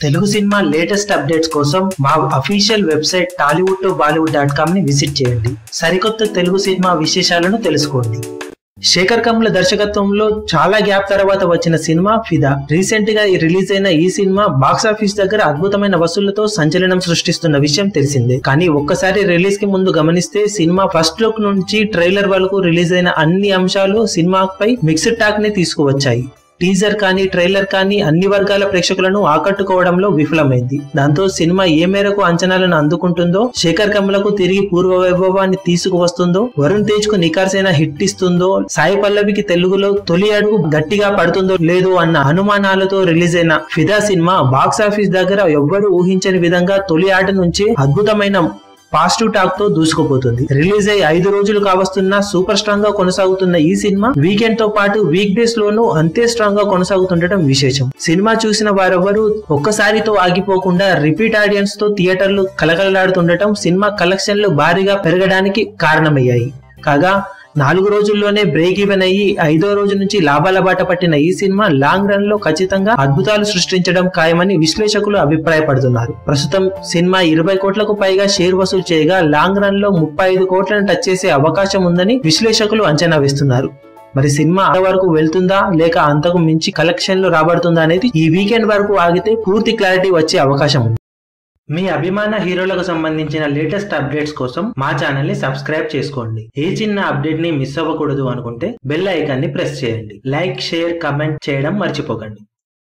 Telugu cinema latest updates కోసం మా official website tollywood2bollywood.com ని విజిట్ చేయండి. సరికొత్త తెలుగు సినిమా విశేషాలను తెలుసుకోండి. శేఖర్ కమ్ముల దర్శకత్వంలో చాలా గ్యాప్ తర్వాత వచ్చిన సినిమా ఫిదా. రీసెంట్ గా రిలీజ్ అయిన ఈ సినిమా బాక్సాఫీస్ దగ్గర అద్భుతమైన వసూళ్లతో సంచలనం సృష్టిస్తున్న విషయం తెలిసిందే. కానీ ఒక్కసారి రిలీజ్ కి ముందు గమనిస్తే సినిమా ఫస్ట్ లుక్ నుంచి ట్రైలర్ వరకు రిలీజ్ అయిన అన్ని అంశాలు సినిమాపై మిక్స్డ్ టాక్ ని తీసుకువచ్చాయి. టీజర్ కానీ ట్రైలర్ కానీ అన్ని వర్గాల ప్రేక్షకులను ఆకట్టుకోవడంలో విఫలమైంది. దాంతో సినిమా ఏ మేరకు అంచనాలను అందుకుంటుందో, శేఖర్ కమ్ములకు తిరిగి పూర్వ వైభవాన్ని తీసుకువస్తుందో, వరుణ్ తేజ్ కు నికార్సైన హిట్ ఇస్తుందో, సాయి పల్లవికి తెలుగులో తొలి అడుగు గట్టిగా పడుతుందో లేదో అన్న అనుమానాలతో రిలీజ్ అయిన ఫిదా సినిమా బాక్సాఫీస్ దగ్గర ఎవ్వరూ ఊహించని విధంగా తొలి ఆట నుంచి అద్భుతమైన పాజిటివ్ టాక్ తో దూసుకుపోతుంది. రిలీజ్ అయ్యి 5 రోజులు కావస్తున్నా సూపర్ స్ట్రాంగ్ గా కొనసాగుతున్న ఈ సినిమా వీకెండ్ తో పాటు వీక్ డేస్ లోనూ అంతే స్ట్రాంగ్ గా కొనసాగుతుండటం విశేషం. సినిమా చూసిన వారెవరూ ఒక్కసారితో ఆగిపోకుండా రిపీట్ ఆడియన్స్ తో థియేటర్లు కలకలలాడుతుండటం సినిమా కలెక్షన్లు భారీగా పెరగడానికి కారణమయ్యాయి. కాగా 4 రోజుల్లోనే బ్రేక్ ఈవెన్ అయ్యి 5వ రోజు నుంచి లాభాల బాట పట్టిన ఈ సినిమా లాంగ్ రన్ లో ఖచ్చితంగా అద్భుతాలు సృష్టించడం ఖాయమని విశ్లేషకులు అభిప్రాయపడుతున్నారు. ప్రస్తుతం సినిమా 20 కోట్లకు పైగా షేర్ వసూలు చేయగా లాంగ్ రన్ లో 35 కోట్లను టచ్ చేసే అవకాశం ఉందని విశ్లేషకులు అంచనా వేస్తున్నారు. మరి సినిమా వరకు వెళ్తుందా లేక అంతకు మించి కలెక్షన్లు రాబడుతుందా అనేది ఈ వీకెండ్ వరకు ఆగితే పూర్తి క్లారిటీ వచ్చే అవకాశం ఉంది. మీ అభిమాన హీరోలకు సంబంధించిన లేటెస్ట్ అప్డేట్స్ కోసం మా ఛానల్ ని సబ్స్క్రైబ్ చేసుకోండి. ఏ చిన్న అప్డేట్ ని మిస్ అవ్వకూడదు అనుకుంటే బెల్ ఐకాన్ ని ప్రెస్ చేయండి. లైక్, షేర్, కమెంట్ చేయడం మర్చిపోకండి.